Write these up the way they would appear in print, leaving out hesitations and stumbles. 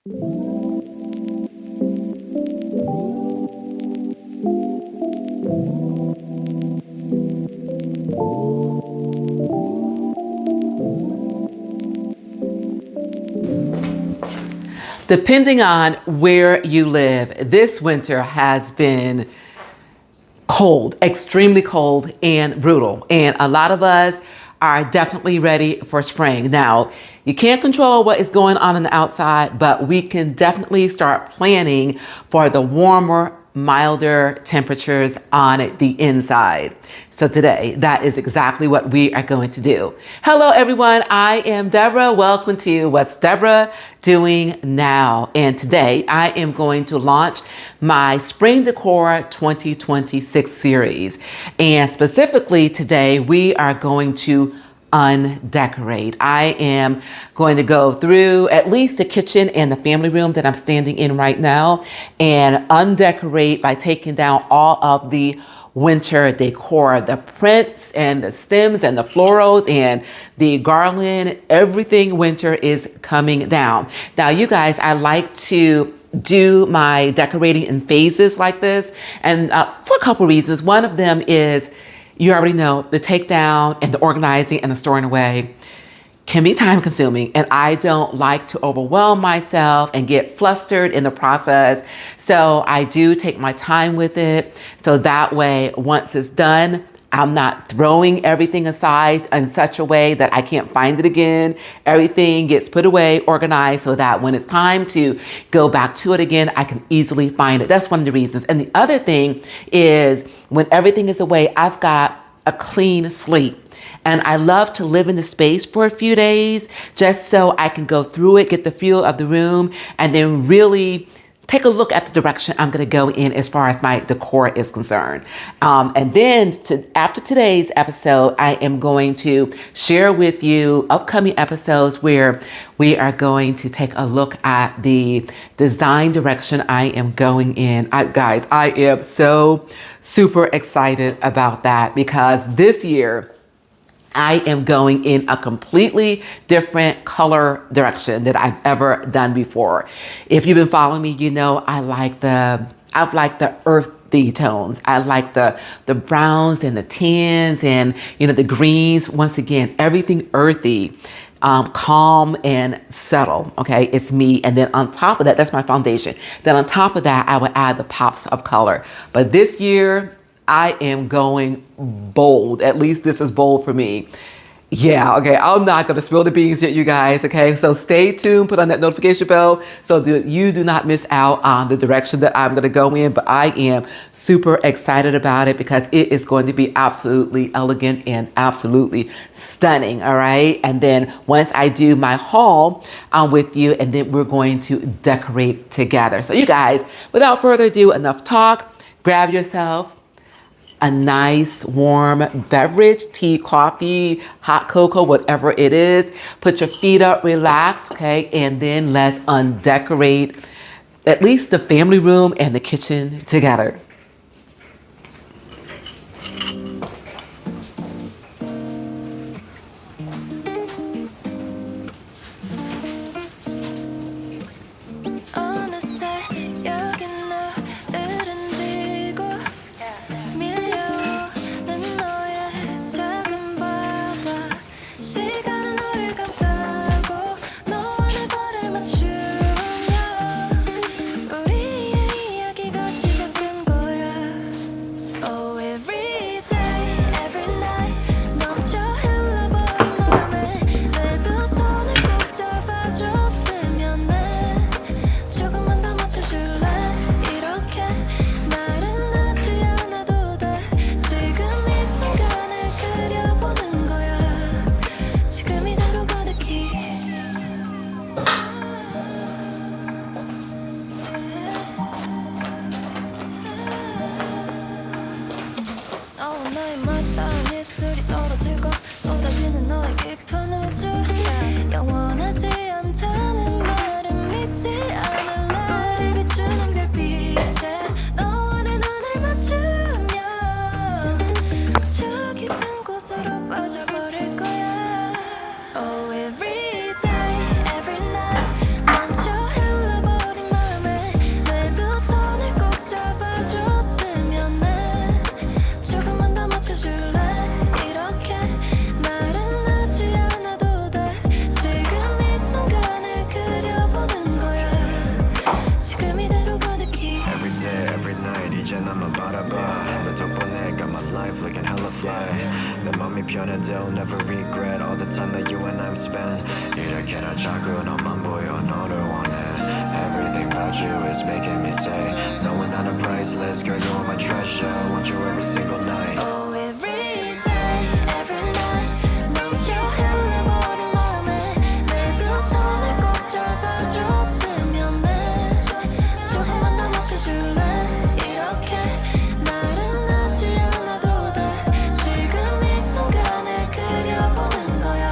Depending on where you live, this winter has been cold, extremely cold and brutal. And a lot of us are definitely ready for spring. Now, you can't control what is going on the outside, but we can definitely start planning for the warmer, milder temperatures on the inside. So today, that is exactly what we are going to do. Hello, everyone. I am Deborah. Welcome to What's Deborah Doing Now. And today, I am going to launch my Spring Decor 2026 series. And specifically today, we are going to undecorate. I am going to go through at least the kitchen and the family room that I'm standing in right now and undecorate by taking down all of the winter decor, the prints and the stems and the florals and the garland. Everything winter is coming down. Now, you guys, I like to do my decorating in phases like this, and for a couple reasons. One of them is, you already know, the takedown and the organizing and the storing away can be time consuming, and I don't like to overwhelm myself and get flustered in the process. So I do take my time with it. So that way, once it's done, I'm not throwing everything aside in such a way that I can't find it again. Everything gets put away, organized, so that when it's time to go back to it again, I can easily find it. That's one of the reasons. And the other thing is, when everything is away, I've got a clean slate. And I love to live in the space for a few days just so I can go through it, get the feel of the room, and then really take a look at the direction I'm going to go in as far as my decor is concerned. And then after today's episode, I am going to share with you upcoming episodes where we are going to take a look at the design direction I am going in. Guys, I am so super excited about that because this year, I am going in a completely different color direction that I've ever done before. If you've been following me, you know I like the earthy tones. I like the browns and the tans and the greens. Once again, everything earthy, calm and subtle. Okay, it's me. And then on top of that, that's my foundation. Then on top of that, I would add the pops of color. But this year, I am going bold. At least this is bold for me. Yeah, okay, I'm not going to spill the beans yet, you guys, okay? So stay tuned, put on that notification bell so that you do not miss out on the direction that I'm going to go in. But I am super excited about it because it is going to be absolutely elegant and absolutely stunning, all right? And then once I do my haul with you, and then we're going to decorate together. So you guys, without further ado, enough talk, grab yourself a nice warm beverage, tea, coffee, hot cocoa, whatever it is. Put your feet up, relax, okay? And then let's undecorate at least the family room and the kitchen together. 마음이 변해도 never regret all the time that you and I've spent. 이렇게나 자꾸 너만 보여 너를 원해. Everything about you is making me say, knowing that I'm priceless, girl, you are my treasure. I want you every single night. Oh, every day, every night. 멈춰 흘러버린 맘에 내 두 손을 꼭 잡아줬으면 해. 조금만 더 맞춰줄래? 이렇게 나른하지 않아도 돼. 지금 이 순간을 그려보는 거야.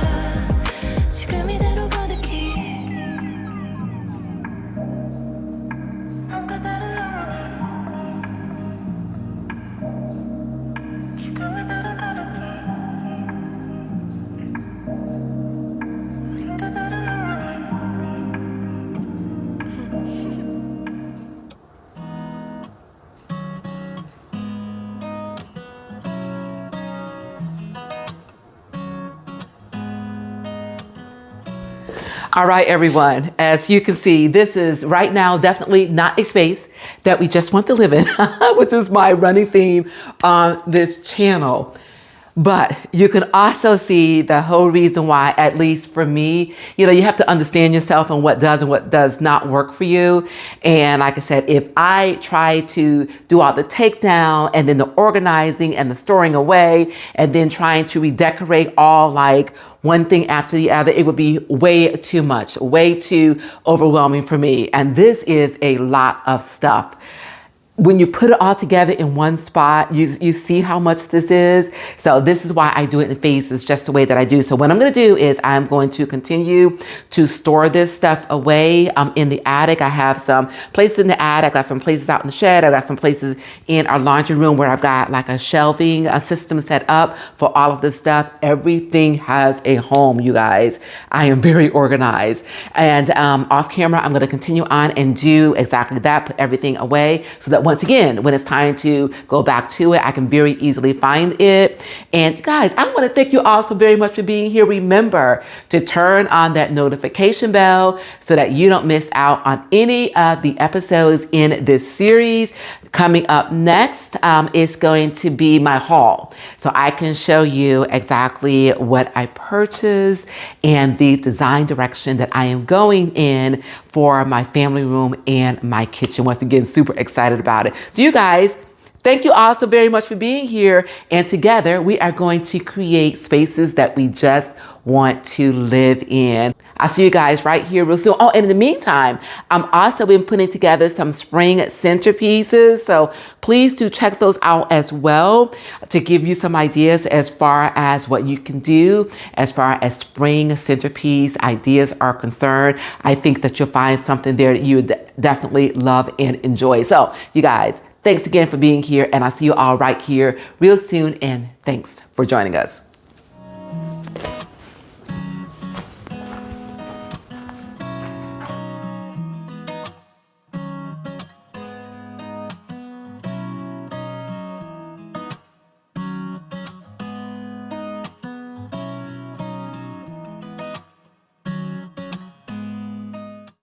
지금 이대로 가득히. 한 그대로 지금 이대로 가득히. 우린 그대로 All right, everyone, as you can see, this is right now definitely not a space that we just want to live in, which is my running theme on this channel. But you can also see the whole reason why, at least for me, you know, you have to understand yourself and what does not work for you. And like I said, if I try to do all the takedown and then the organizing and the storing away and then trying to redecorate all like one thing after the other, it would be way too much, way too overwhelming for me. And this is a lot of stuff. When you put it all together in one spot, you see how much this is. So this is why I do it in phases, just the way that I do. So what I'm going to do is I'm going to continue to store this stuff away in the attic. I have some places in the attic. I got some places out in the shed. I got some places in our laundry room where I've got like a shelving system set up for all of this stuff. Everything has a home, you guys. I am very organized. And off camera, I'm going to continue on and do exactly that, put everything away so that once again, when it's time to go back to it, I can very easily find it. And you guys, I want to thank you all so very much for being here. Remember to turn on that notification bell so that you don't miss out on any of the episodes in this series. Coming up next is going to be my haul. So I can show you exactly what I purchased and the design direction that I am going in for my family room and my kitchen. Once again, super excited about it. So you guys, thank you all so very much for being here. And together we are going to create spaces that we just want to live in. I'll see you guys right here real soon. Oh, and in the meantime, I'm also been putting together some spring centerpieces. So please do check those out as well to give you some ideas as far as what you can do as far as spring centerpiece ideas are concerned. I think that you'll find something there that you would definitely love and enjoy. So you guys, thanks again for being here, and I'll see you all right here real soon, and thanks for joining us.